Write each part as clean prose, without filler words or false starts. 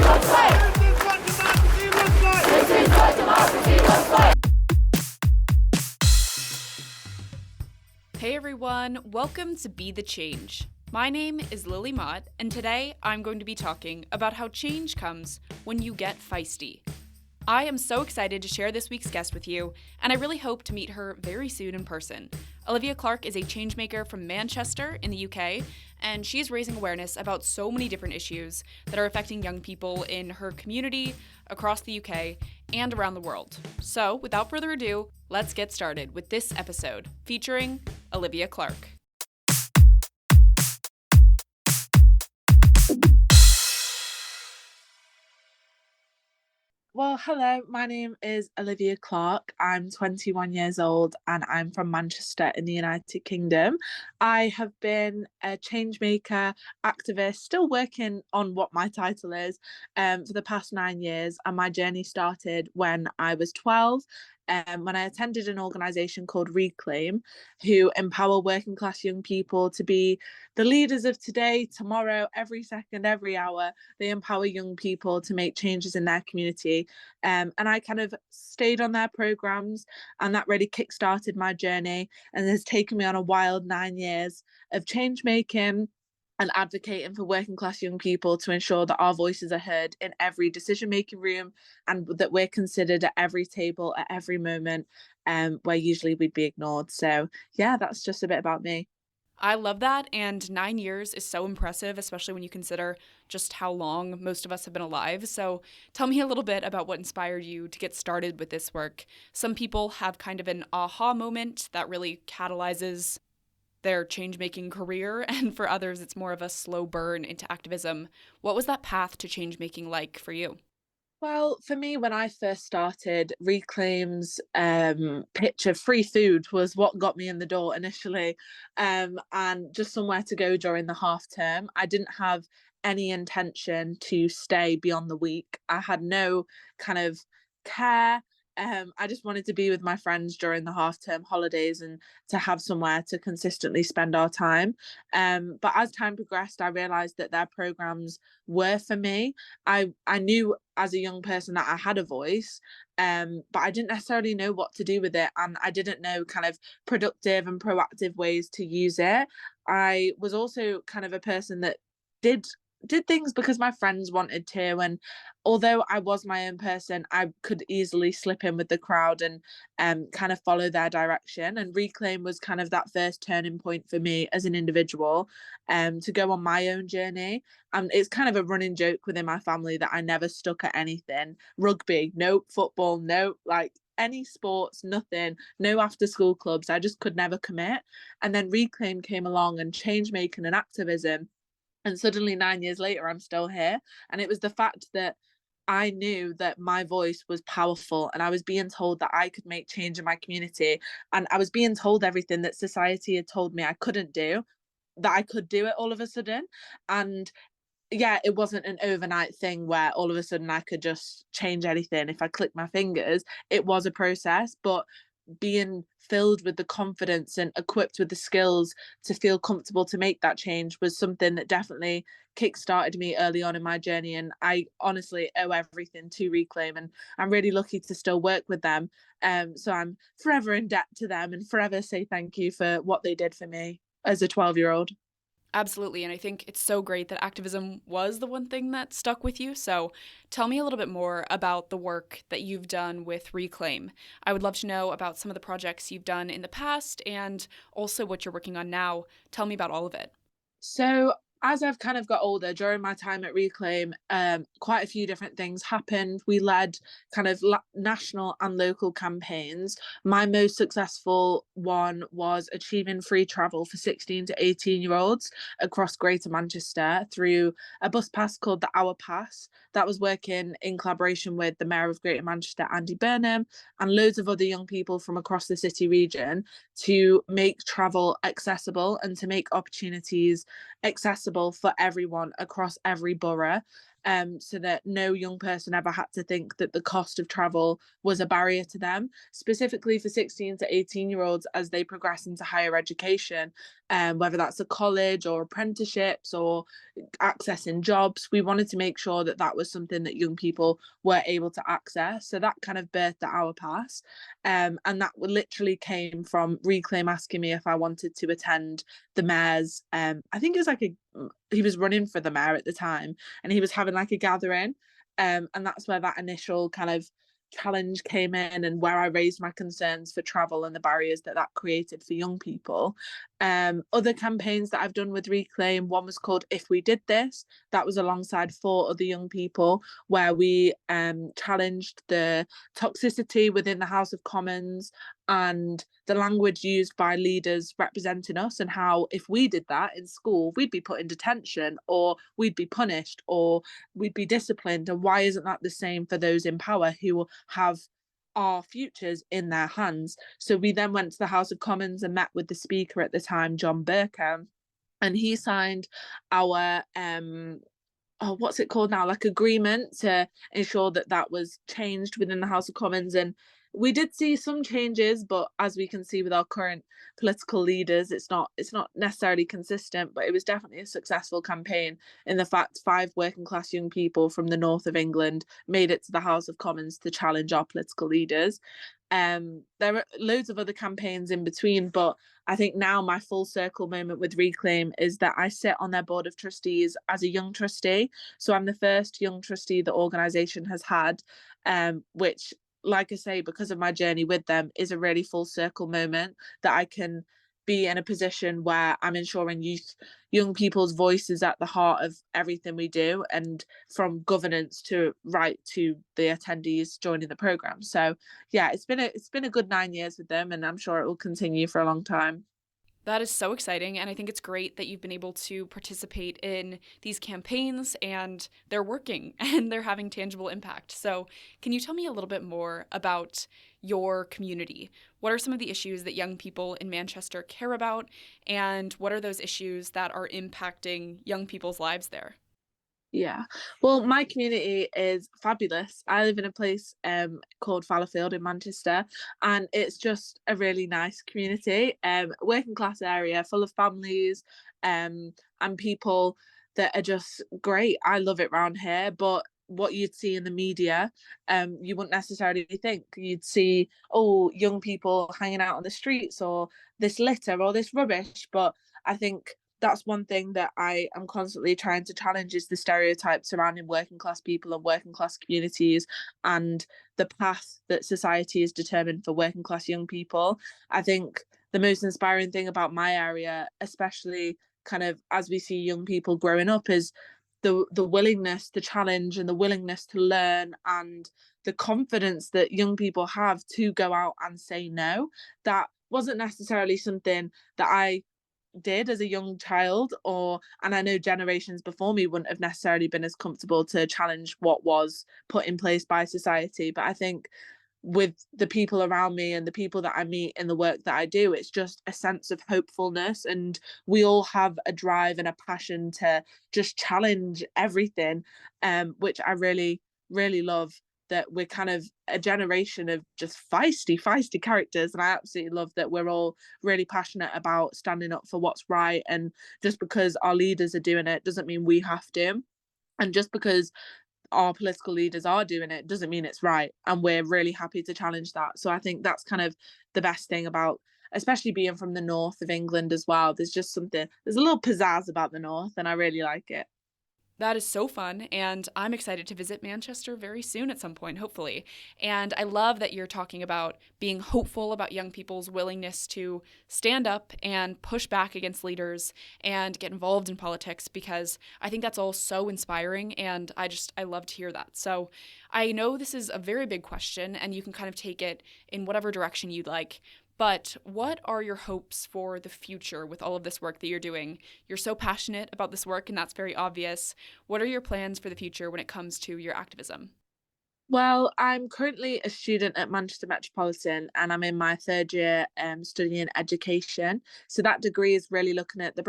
looks like. This is what democracy looks like. This is what democracy looks like. Hey everyone, welcome to Be the Change. My name is Lily Mott, and today I'm going to be talking about how change comes when you get feisty. I am so excited to share this week's guest with you, and I really hope to meet her very soon in person. Olivia Clarke is a changemaker from Manchester in the UK, and she's raising awareness about so many different issues that are affecting young people in her community, across the UK, and around the world. So, without further ado, let's get started with this episode featuring Olivia Clarke. Well, hello, my name is Olivia Clarke. I'm 21 years old and I'm from Manchester in the United Kingdom. I have been a changemaker, activist, still working on what my title is for the past 9 years. And my journey started when I was 12. When I attended an organisation called Reclaim, who empower working class young people to be the leaders of today, tomorrow, every second, every hour. They empower young people to make changes in their community. And I kind of stayed on their programs, and that really kickstarted my journey and has taken me on a wild 9 years of change making and advocating for working class young people to ensure that our voices are heard in every decision making room and that we're considered at every table at every moment, where usually we'd be ignored. So yeah, that's just a bit about me. I love that, and 9 years is so impressive, especially when you consider just how long most of us have been alive. So tell me a little bit about what inspired you to get started with this work. Some people have kind of an aha moment that really catalyzes their change-making career, and for others, it's more of a slow burn into activism. What was that path to change-making like for you? Well, for me, when I first started, Reclaim's pitch of free food was what got me in the door initially, and just somewhere to go during the half term. I didn't have any intention to stay beyond the week. I had no kind of care. I just wanted to be with my friends during the half term holidays and to have somewhere to consistently spend our time. But as time progressed, I realised that their programs were for me. I knew as a young person that I had a voice, but I didn't necessarily know what to do with it, and I didn't know kind of productive and proactive ways to use it. I was also kind of a person that did did things because my friends wanted to, and although I was my own person, I could easily slip in with the crowd and kind of follow their direction. And Reclaim was kind of that first turning point for me as an individual, to go on my own journey. And it's kind of a running joke within my family that I never stuck at anything. Rugby, no. Football, no. Like any sports, nothing, no after school clubs. I just could never commit. And then Reclaim came along and change making and activism. And suddenly 9 years later, I'm still here. And it was the fact that I knew that my voice was powerful and I was being told that I could make change in my community. And I was being told everything that society had told me I couldn't do, that I could do it all of a sudden. And yeah, it wasn't an overnight thing where all of a sudden I could just change anything if I clicked my fingers. It was a process, but being filled with the confidence and equipped with the skills to feel comfortable to make that change was something that definitely kick-started me early on in my journey. And I honestly owe everything to Reclaim, and I'm really lucky to still work with them. So I'm forever in debt to them and forever say thank you for what they did for me as a 12-year-old. Absolutely, and I think it's so great that activism was the one thing that stuck with you. So tell me a little bit more about the work that you've done with Reclaim. I would love to know about some of the projects you've done in the past and also what you're working on now. Tell me about all of it. So as I've kind of got older, during my time at Reclaim, quite a few different things happened. We led kind of national and local campaigns. My most successful one was achieving free travel for 16 to 18-year-olds across Greater Manchester through a bus pass called the Hour Pass. That was working in collaboration with the Mayor of Greater Manchester, Andy Burnham, and loads of other young people from across the city region to make travel accessible and to make opportunities accessible for everyone across every borough. so that no young person ever had to think that the cost of travel was a barrier to them, specifically for 16 to 18-year-olds as they progress into higher education, whether that's a college or apprenticeships or accessing jobs. We wanted to make sure that that was something that young people were able to access. So that kind of birthed the Hour Pass. And that literally came from Reclaim asking me if I wanted to attend the mayor's, I think it was like he was running for the mayor at the time, and he was having like a gathering. And that's where that initial kind of challenge came in, and where I raised my concerns for travel and the barriers that that created for young people. Other campaigns that I've done with Reclaim, one was called If We Did This. That was alongside 4 other young people, where we challenged the toxicity within the House of Commons and the language used by leaders representing us, and how if we did that in school, we'd be put in detention, or we'd be punished, or we'd be disciplined. And why isn't that the same for those in power who have our futures in their hands? So we then went to the House of Commons and met with the Speaker at the time, John Burke, and he signed our what's it called now, like agreement to ensure that that was changed within the House of Commons. And we did see some changes, but as we can see with our current political leaders, it's not necessarily consistent. But it was definitely a successful campaign in the fact 5 working class young people from the north of England made it to the House of Commons to challenge our political leaders. There are loads of other campaigns in between, but I think now my full circle moment with Reclaim is that I sit on their board of trustees as a young trustee. So I'm the first young trustee the organisation has had, which, like I say, because of my journey with them, is a really full circle moment that I can be in a position where I'm ensuring young people's voice is at the heart of everything we do, and from governance to right to the attendees joining the programme. So yeah, it's been a good 9 years with them, and I'm sure it will continue for a long time. That is so exciting, and I think it's great that you've been able to participate in these campaigns and they're working and they're having tangible impact. So, can you tell me a little bit more about your community? What are some of the issues that young people in Manchester care about, and what are those issues that are impacting young people's lives there? Yeah. Well, my community is fabulous. I live in a place called Fallowfield in Manchester, and it's just a really nice community, working class area full of families, and people that are just great. I love it round here, but what you'd see in the media, you wouldn't necessarily think. You'd see, oh, young people hanging out on the streets, or this litter, or this rubbish. But I think that's one thing that I am constantly trying to challenge, is the stereotypes surrounding working class people and working class communities, and the path that society has determined for working class young people. I think the most inspiring thing about my area, especially kind of as we see young people growing up, is the willingness to challenge, and the willingness to learn, and the confidence that young people have to go out and say no. That wasn't necessarily something that I did as a young child, and I know generations before me wouldn't have necessarily been as comfortable to challenge what was put in place by society. But I think with the people around me and the people that I meet in the work that I do, it's just a sense of hopefulness, and we all have a drive and a passion to just challenge everything, which I really, really love. That we're kind of a generation of just feisty characters, and I absolutely love that we're all really passionate about standing up for what's right. And just because our leaders are doing it doesn't mean we have to, and just because our political leaders are doing it doesn't mean it's right, and we're really happy to challenge that. So I think that's kind of the best thing about, especially being from the north of England as well. There's a little pizzazz about the north, and I really like it. That is so fun, and I'm excited to visit Manchester very soon at some point, hopefully. And I love that you're talking about being hopeful about young people's willingness to stand up and push back against leaders and get involved in politics, because I think that's all so inspiring, and I love to hear that. So I know this is a very big question, and you can kind of take it in whatever direction you'd like. But what are your hopes for the future with all of this work that you're doing? You're so passionate about this work, and that's very obvious. What are your plans for the future when it comes to your activism? Well, I'm currently a student at Manchester Metropolitan and I'm in my third year studying education. So that degree is really looking at the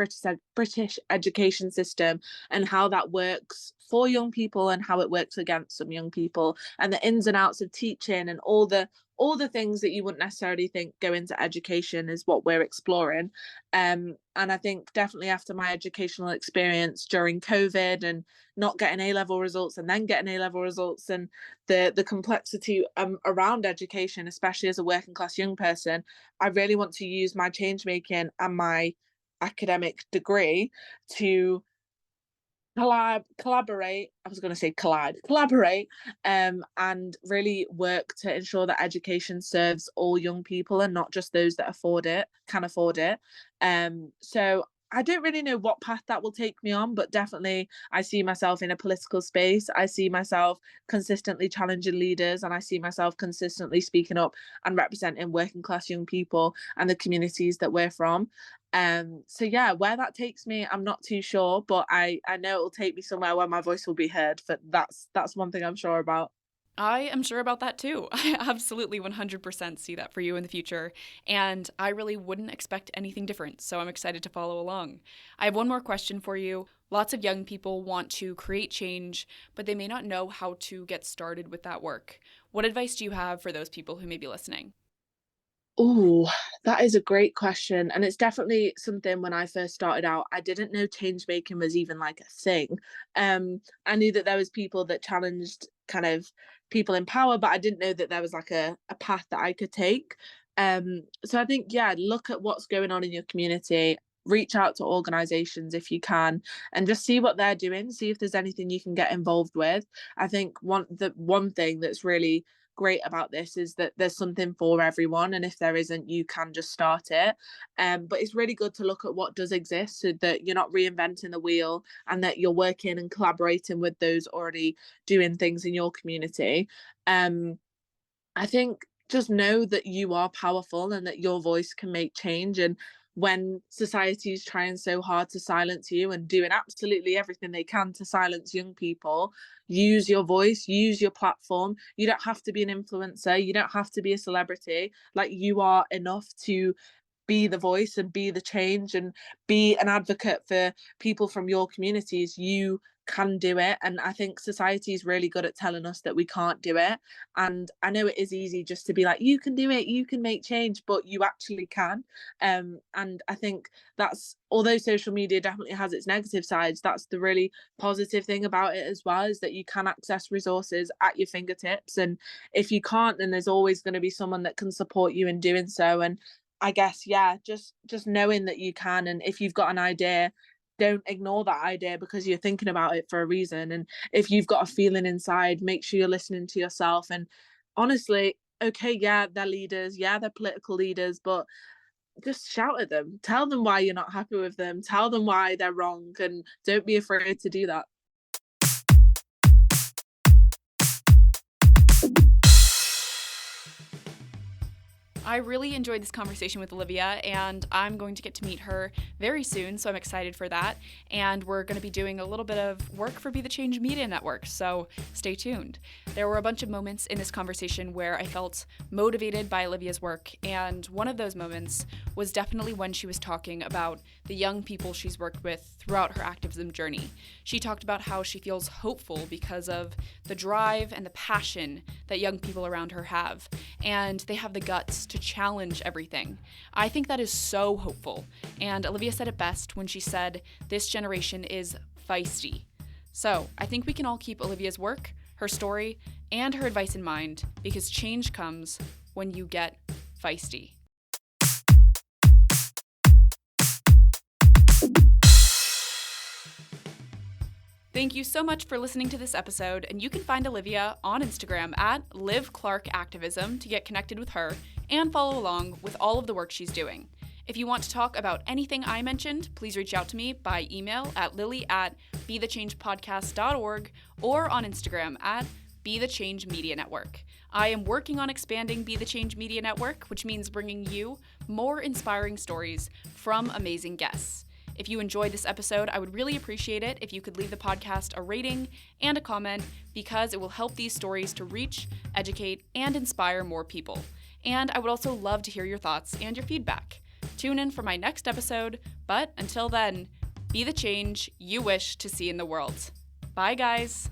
British education system and how that works for young people and how it works against some young people and the ins and outs of teaching and all the things that you wouldn't necessarily think go into education is what we're exploring. And I think definitely after my educational experience during COVID and not getting A-level results and then getting A-level results and the complexity around education, especially as a working class young person, I really want to use my change making and my academic degree to collaborate. I was going to say collaborate, and really work to ensure that education serves all young people and not just those that can afford it. So I don't really know what path that will take me on, but definitely I see myself in a political space. I see myself consistently challenging leaders, and I see myself consistently speaking up and representing working class young people and the communities that we're from. So yeah, where that takes me, I'm not too sure, but I know it'll take me somewhere where my voice will be heard. But that's one thing I'm sure about. I am sure about that too. I absolutely 100% see that for you in the future, and I really wouldn't expect anything different, so I'm excited to follow along. I have one more question for you. Lots of young people want to create change, but they may not know how to get started with that work. What advice do you have for those people who may be listening? Oh, that is a great question. And it's definitely something when I first started out, I didn't know change making was even like a thing. I knew that there was people that challenged kind of people in power, but I didn't know that there was like a path that I could take. So I think, yeah, look at what's going on in your community, reach out to organizations if you can, and just see what they're doing, see if there's anything you can get involved with. I think one thing that's really great about this is that there's something for everyone, and if there isn't, you can just start it. But it's really good to look at what does exist so that you're not reinventing the wheel and that you're working and collaborating with those already doing things in your community. I think just know that you are powerful and that your voice can make change. And when society is trying so hard to silence you and doing absolutely everything they can to silence young people, use your voice, use your platform. You don't have to be an influencer, you don't have to be a celebrity. Like, you are enough to be the voice and be the change and be an advocate for people from your communities. You can do it. And I think society is really good at telling us that we can't do it. And I know it is easy just to be like, you can do it, you can make change, but you actually can. And I think that's, although social media definitely has its negative sides, that's the really positive thing about it as well, is that you can access resources at your fingertips. And if you can't, then there's always going to be someone that can support you in doing so. And I guess, yeah, just knowing that you can, and if you've got an idea, don't ignore that idea because you're thinking about it for a reason. And if you've got a feeling inside, make sure you're listening to yourself. And honestly, okay, yeah, they're leaders, yeah, they're political leaders, but just shout at them, tell them why you're not happy with them, tell them why they're wrong, and don't be afraid to do that. I really enjoyed this conversation with Olivia, and I'm going to get to meet her very soon, so I'm excited for that. And we're going to be doing a little bit of work for Be the Change Media Network, so stay tuned. There were a bunch of moments in this conversation where I felt motivated by Olivia's work, and one of those moments was definitely when she was talking about the young people she's worked with throughout her activism journey. She talked about how she feels hopeful because of the drive and the passion that young people around her have, and they have the guts to challenge everything. I think that is so hopeful, and Olivia said it best when she said, "This generation is feisty." So I think we can all keep Olivia's work, her story, and her advice in mind, because change comes when you get feisty. Thank you so much for listening to this episode, and you can find Olivia on Instagram at Liv Clarke Activism to get connected with her and follow along with all of the work she's doing. If you want to talk about anything I mentioned, please reach out to me by email at lily@bethechangepodcast.org or on Instagram at Be the Change Media Network. I am working on expanding Be the Change Media Network, which means bringing you more inspiring stories from amazing guests. If you enjoyed this episode, I would really appreciate it if you could leave the podcast a rating and a comment, because it will help these stories to reach, educate, and inspire more people. And I would also love to hear your thoughts and your feedback. Tune in for my next episode, but until then, be the change you wish to see in the world. Bye, guys!